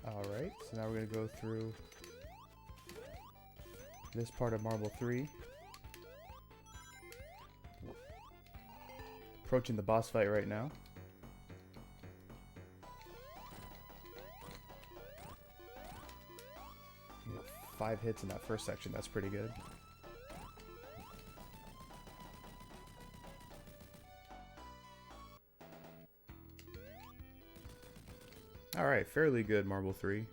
Alright, so now we're going to go through this part of Marble 3. Approaching the boss fight right now. You get 5 hits in that first section, that's pretty good. Alright, fairly good Marble 3.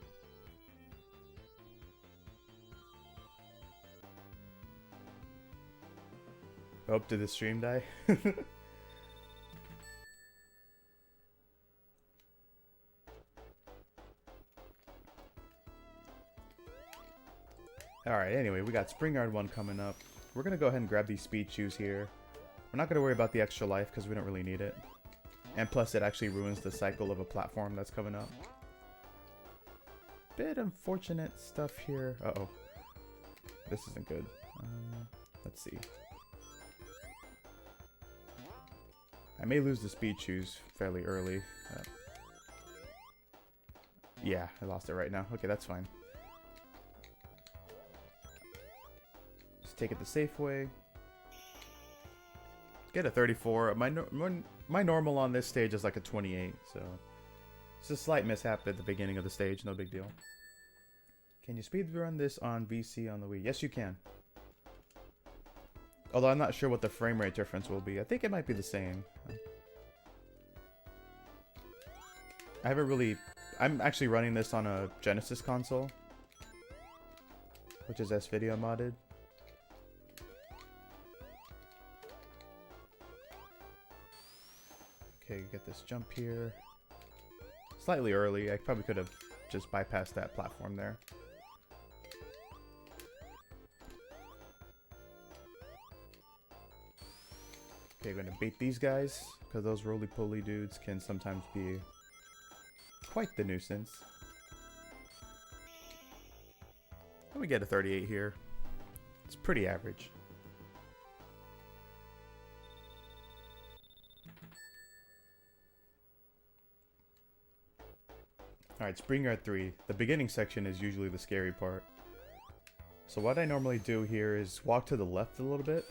Oh, did the stream die? Alright, anyway, we got Spring Yard 1 coming up. We're going to go ahead and grab these speed shoes here. We're not going to worry about the extra life because we don't really need it. And plus it actually ruins the cycle of a platform that's coming up. Bit unfortunate stuff here. Uh-oh. This isn't good. Let's see. I may lose the speed shoes fairly early. Yeah, I lost it right now. Okay, that's fine. Just take it the safe way. Get a 34. My normal on this stage is like a 28, so it's a slight mishap at the beginning of the stage. No big deal. Can you speedrun this on VC on the Wii? Yes, you can. Although I'm not sure what the frame rate difference will be. I think it might be the same. I haven't really... I'm actually running this on a Genesis console, which is S-Video modded. Okay, get this jump here. Slightly early. I probably could have just bypassed that platform there. Okay, going to bait these guys, because those roly-poly dudes can sometimes be quite the nuisance. And we get a 38 here. It's pretty average. Alright, Spring Yard 3. The beginning section is usually the scary part. So what I normally do here is walk to the left a little bit,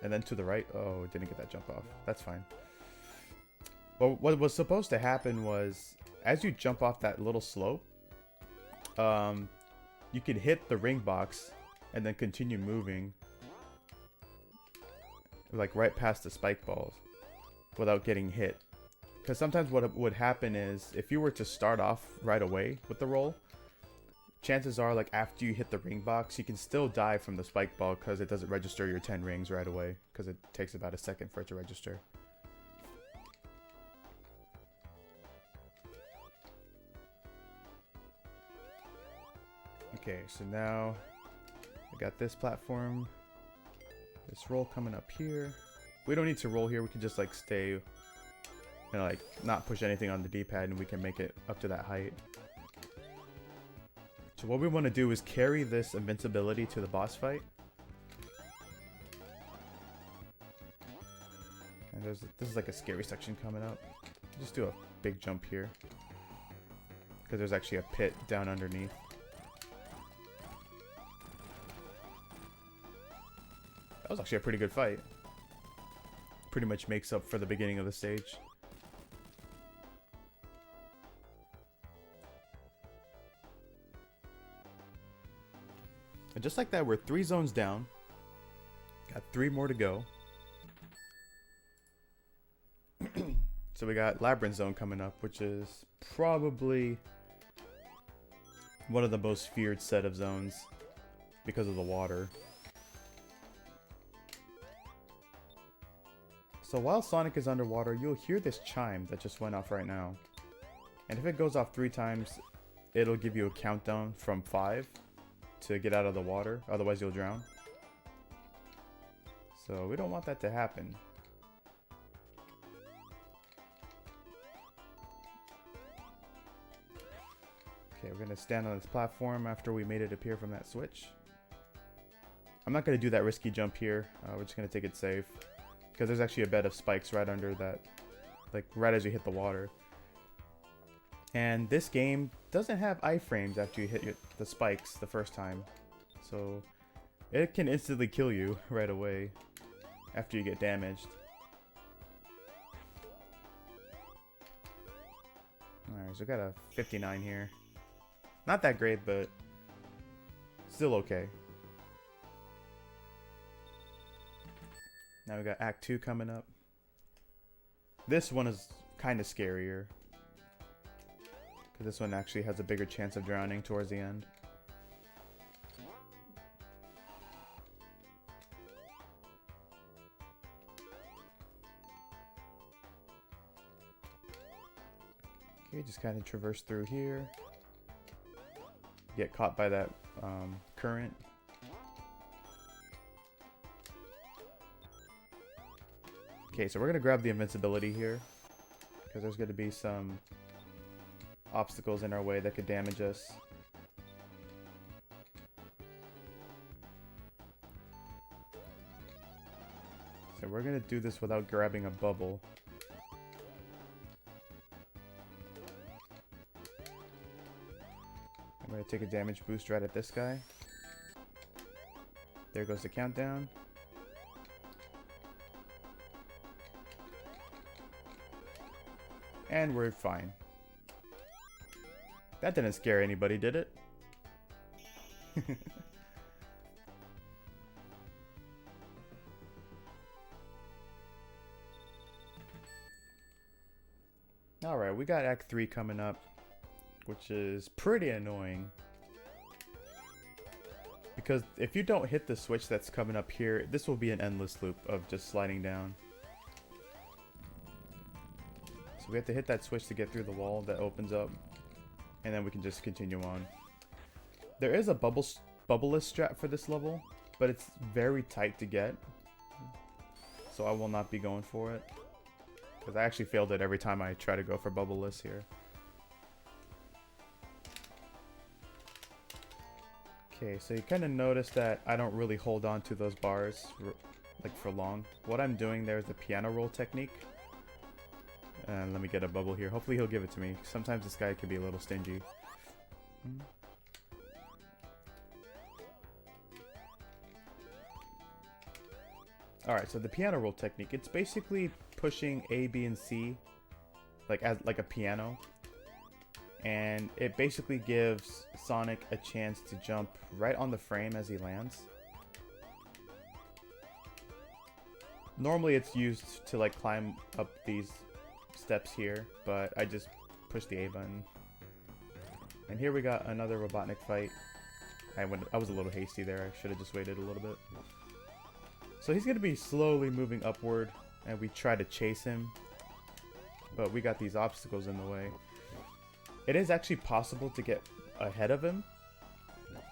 and then to the right. Oh, didn't get that jump off. That's fine. Well, what was supposed to happen was, as you jump off that little slope, you can hit the ring box and then continue moving, like right past the spike balls, without getting hit. Because sometimes what would happen is, if you were to start off right away with the roll, chances are, like, after you hit the ring box, you can still die from the spike ball because it doesn't register your 10 rings right away, because it takes about a second for it to register. Okay, so now I got this platform, this roll coming up here. We don't need to roll here, we can just like stay and like not push anything on the D-pad, and we can make it up to that height. So what we want to do is carry this invincibility to the boss fight. And this is like a scary section coming up. Just do a big jump here, because there's actually a pit down underneath. That was actually a pretty good fight. Pretty much makes up for the beginning of the stage. And just like that, we're 3 zones down. Got 3 more to go. So we got Labyrinth Zone coming up, which is probably one of the most feared set of zones because of the water. So while Sonic is underwater, you'll hear this chime that just went off right now. And if it goes off 3 times, it'll give you a countdown from 5 to get out of the water, otherwise you'll drown. So we don't want that to happen. Okay, we're gonna stand on this platform after we made it appear from that switch. I'm not gonna do that risky jump here. We're just gonna take it safe, because there's actually a bed of spikes right under that, like right as you hit the water. And this game doesn't have iframes after you hit the spikes the first time. So it can instantly kill you right away after you get damaged. Alright, so we got a 59 here. Not that great, but still okay. Now we got Act 2 coming up. This one is kind of scarier, because this one actually has a bigger chance of drowning towards the end. Okay, just kind of traverse through here. Get caught by that current. Okay, so we're going to grab the invincibility here, because there's going to be some obstacles in our way that could damage us. So we're going to do this without grabbing a bubble. I'm going to take a damage boost right at this guy. There goes the countdown. And we're fine. That didn't scare anybody, did it? Alright, we got Act 3 coming up, which is pretty annoying. Because if you don't hit the switch that's coming up here, this will be an endless loop of just sliding down. So we have to hit that switch to get through the wall that opens up, and then we can just continue on. There is a bubbleless strat for this level, but it's very tight to get, so I will not be going for it, because I actually failed it every time I try to go for bubbleless here. Okay, so you kind of notice that I don't really hold on to those bars like for long. What I'm doing there is the piano roll technique. And let me get a bubble here. Hopefully he'll give it to me. Sometimes this guy can be a little stingy. Alright, so the piano roll technique, it's basically pushing A, B, and C like a piano. And it basically gives Sonic a chance to jump right on the frame as he lands. Normally it's used to like climb up these steps here, but I just pushed the A button. And here we got another Robotnik fight. I was a little hasty there. I should have just waited a little bit. So he's going to be slowly moving upward, and we try to chase him, but we got these obstacles in the way. It is actually possible to get ahead of him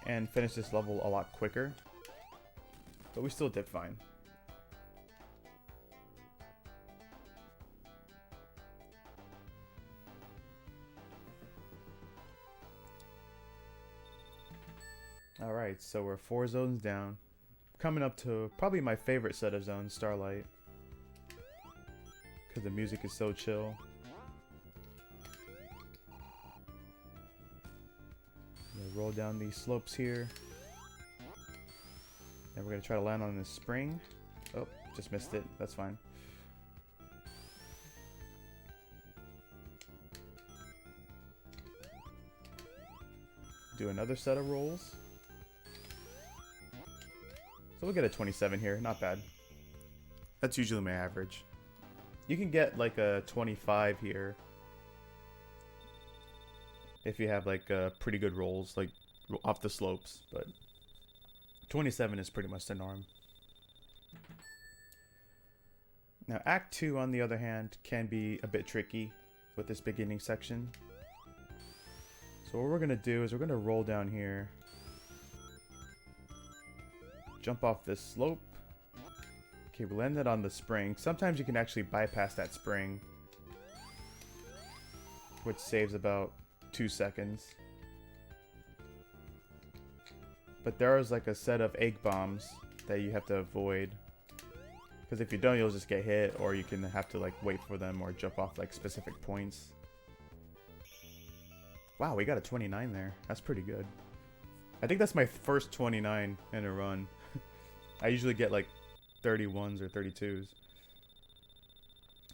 and finish this level a lot quicker, but we still did fine. Alright, so we're 4 zones down. Coming up to probably my favorite set of zones, Starlight. Because the music is so chill. Roll down these slopes here. And we're going to try to land on this spring. Oh, just missed it. That's fine. Do another set of rolls. So we'll get a 27 here, not bad. That's usually my average. You can get like a 25 here if you have like pretty good rolls, like off the slopes, but 27 is pretty much the norm. Now Act 2 on the other hand can be a bit tricky with this beginning section. So what we're going to do is we're going to roll down here. Jump off this slope. Okay, we landed on the spring. Sometimes you can actually bypass that spring, which saves about 2 seconds. But there is like a set of egg bombs that you have to avoid, because if you don't, you'll just get hit, or you can have to like wait for them or jump off like specific points. Wow, we got a 29 there. That's pretty good. I think that's my first 29 in a run. I usually get like 31s or 32s.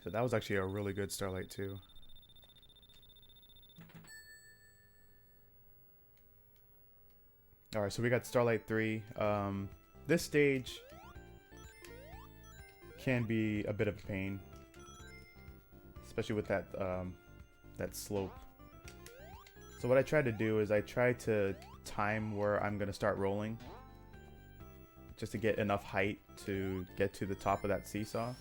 So that was actually a really good Starlight too. Alright, so we got Starlight 3. This stage can be a bit of a pain. Especially with that, that slope. So what I try to do is I try to time where I'm going to start rolling. Just to get enough height to get to the top of that seesaw.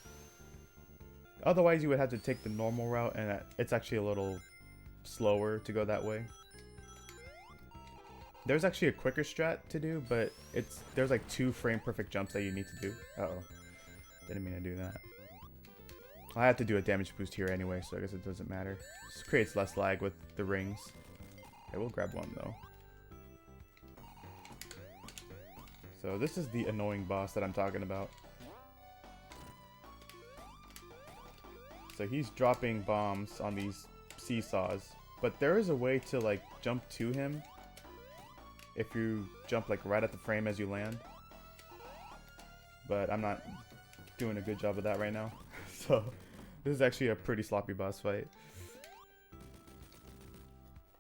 Otherwise you would have to take the normal route, and it's actually a little slower to go that way. There's actually a quicker strat to do, but there's like 2 frame perfect jumps that you need to do. Uh-oh. Didn't mean to do that. I have to do a damage boost here anyway, so I guess it doesn't matter. Just creates less lag with the rings. Okay, we'll grab one though. So this is the annoying boss that I'm talking about. So he's dropping bombs on these seesaws, but there is a way to like jump to him if you jump like right at the frame as you land. But I'm not doing a good job of that right now. So this is actually a pretty sloppy boss fight.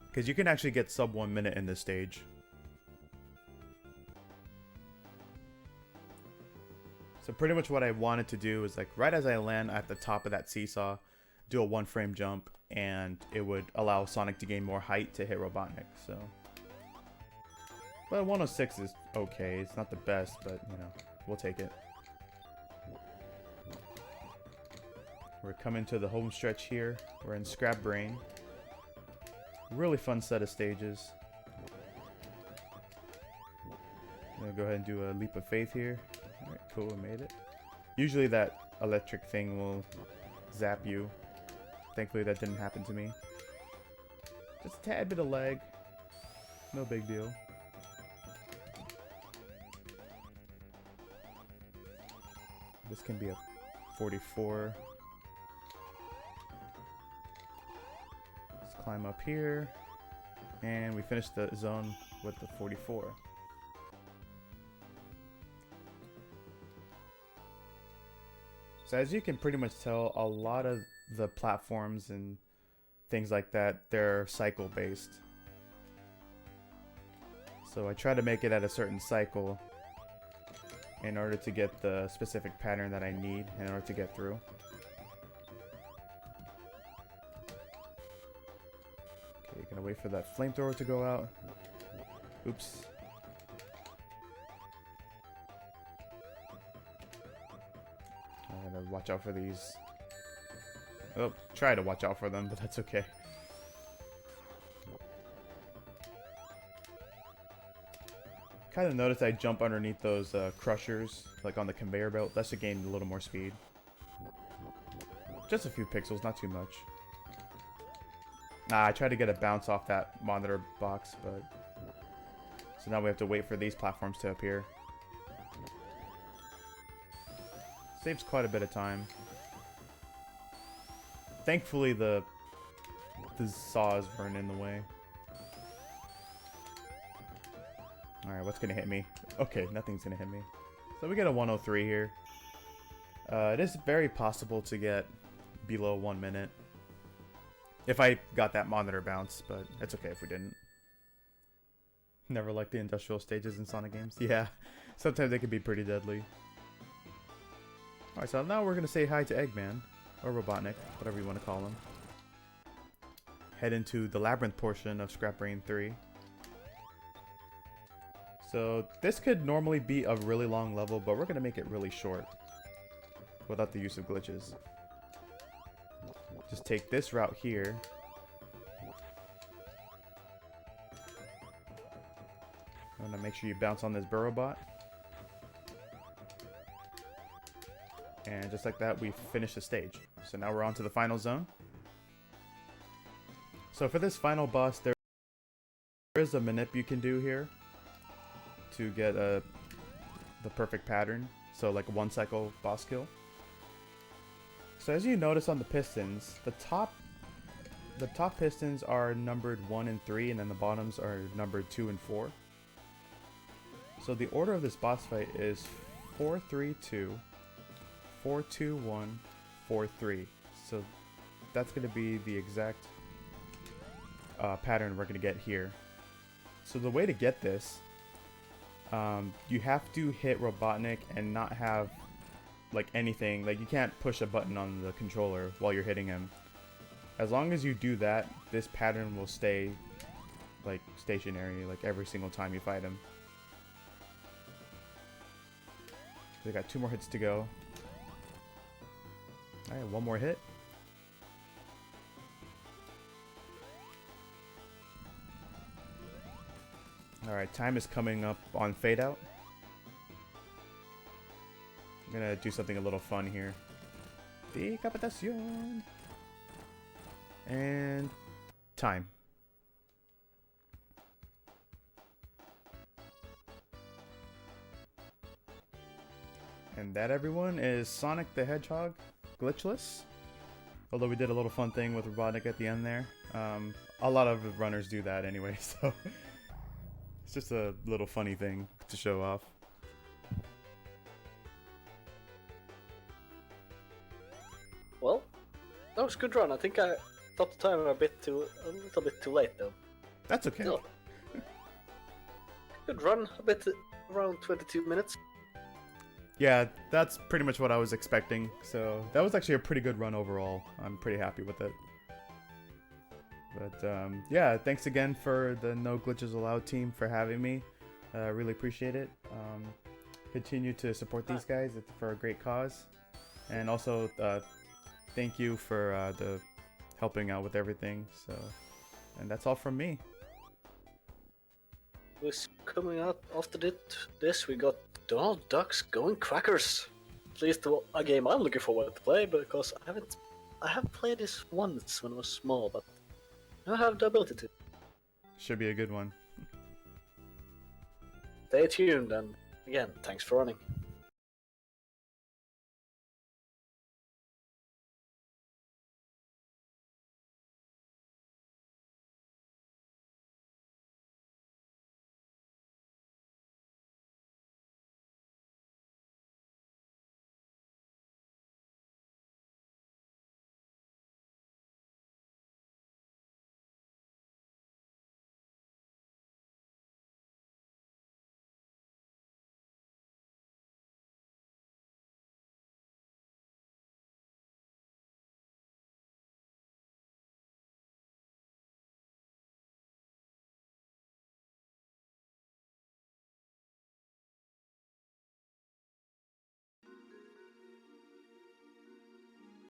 Because you can actually get sub 1 minute in this stage. So pretty much what I wanted to do is like right as I land at the top of that seesaw, do a 1 frame jump, and it would allow Sonic to gain more height to hit Robotnik. So, but 106 is okay. It's not the best, but you know, we'll take it. We're coming to the home stretch here. We're in Scrap Brain. Really fun set of stages. I'm gonna go ahead and do a leap of faith here. Alright, cool, we made it. Usually that electric thing will zap you. Thankfully that didn't happen to me. Just a tad bit of lag. No big deal. This can be a 44. Let's climb up here. And we finish the zone with the 44. So as you can pretty much tell, a lot of the platforms and things like that, they're cycle based. So I try to make it at a certain cycle in order to get the specific pattern that I need in order to get through. Okay, gonna wait for that flamethrower to go out. Oops. I gotta watch out for these. Oh, try to watch out for them, but that's okay. Kind of noticed I jump underneath those crushers, like on the conveyor belt. That's to gain a little more speed. Just a few pixels, not too much. I tried to get a bounce off that monitor box, but... So now we have to wait for these platforms to appear. Saves quite a bit of time. Thankfully the saws weren't in the way. Alright, what's gonna hit me? Okay, nothing's gonna hit me. So we get a 103 here. It is very possible to get below 1 minute. If I got that monitor bounce, but it's okay if we didn't. Never liked the industrial stages in Sonic games. Yeah, sometimes they can be pretty deadly. Alright, so now we're gonna say hi to Eggman. Or Robotnik, whatever you want to call him. Head into the labyrinth portion of Scrap Brain 3. So this could normally be a really long level, but we're going to make it really short. Without the use of glitches. Just take this route here. I'm going to make sure you bounce on this burrow bot. And just like that, we finish the stage. So now we're on to the final zone. So for this final boss, there is a manip you can do here to get the perfect pattern. So like a 1 cycle boss kill. So as you notice on the pistons, the top the top pistons are numbered 1 and 3, and then the bottoms are numbered 2 and 4. So the order of this boss fight is 4-3-2, 4-2-1, 4-3. So that's going to be the exact pattern we're going to get here. So the way to get this, you have to hit Robotnik and not have like anything, like you can't push a button on the controller while you're hitting him. As long as you do that, this pattern will stay like stationary like every single time you fight him. We got 2 more hits to go. Alright, 1 more hit. Alright, time is coming up on fade out. I'm gonna do something a little fun here. Decapitación. And time. And that, everyone, is Sonic the Hedgehog Glitchless. Although we did a little fun thing with Robotnik at the end there. A lot of runners do that anyway, so it's just a little funny thing to show off. Well, that was a good run. I think I thought the time a little bit too late though. That's okay. Still. Good run, a bit around 22 minutes. Yeah, that's pretty much what I was expecting. So that was actually a pretty good run overall. I'm pretty happy with it. But yeah, thanks again for the No Glitches Allowed team for having me. Really appreciate it. Continue to support these guys. It's for a great cause. And also, thank you for the helping out with everything. So, and that's all from me. Was coming out after this, we got Donald Duck's Going Crackers. At least a game I'm looking forward to play, because I have played this once when I was small, but now I have the ability to. Should be a good one. Stay tuned, and again, thanks for running.